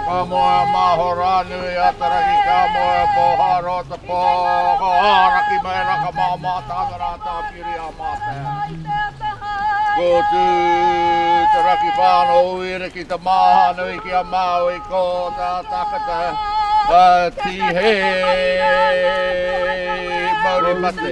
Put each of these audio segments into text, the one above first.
Kamoja mahoranu ja taraki kamoja poharota poharaki meillä kamaa maata kirjaa maata. Kotu taraki pano uireki ta maahan oikea maui koota takata tihe mauri matti.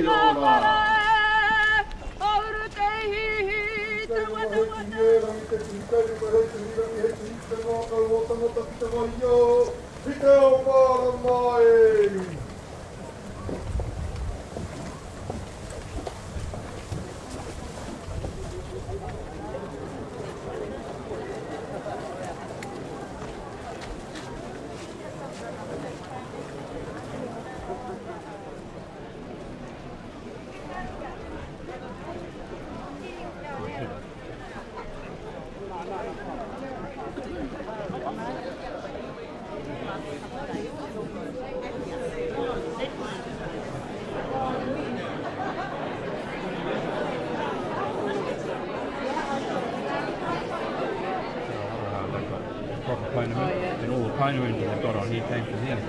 And all the pioneering that they've got on here came from him.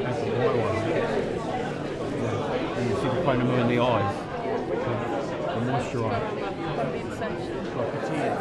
That's the white one. Yeah. And you see the pioneer in the eyes, the moisture on it. Like a tear.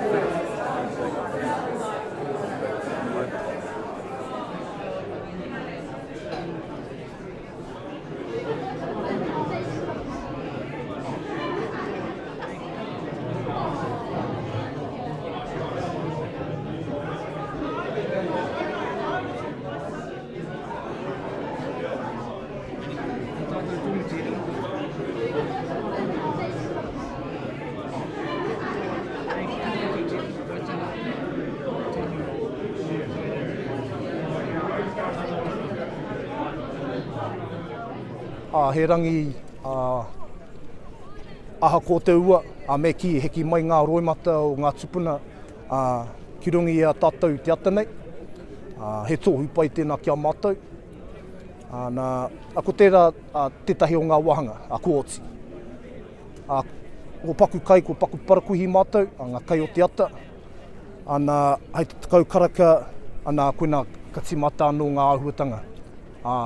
He rangi aha ko te ua me ki heki mai ngā roimata o ngā tupuna ki rungi a tātou te ata nei. He tōhu pai tēnā kia mātou. Ako tērā tētahi o ngā wahanga, a Kuoti. Ko paku kai, ko paku parakuhi mātou, ngā kai o te ata. Hei te takau karaka, koina ka timata anō ngā āhuatanga.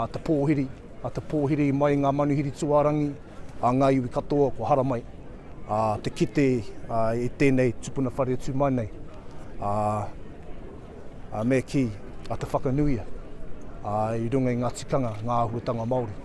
Te pōhiri. Te pōhiri mai ngā manuhiri tuarangi, ngā iwi katoa, ko hara mai. Te kite i tēnei tupuna whare atu mai nei. Me ki te whakanuia, i runga i ngā tikanga, ngā āhuatanga Māori.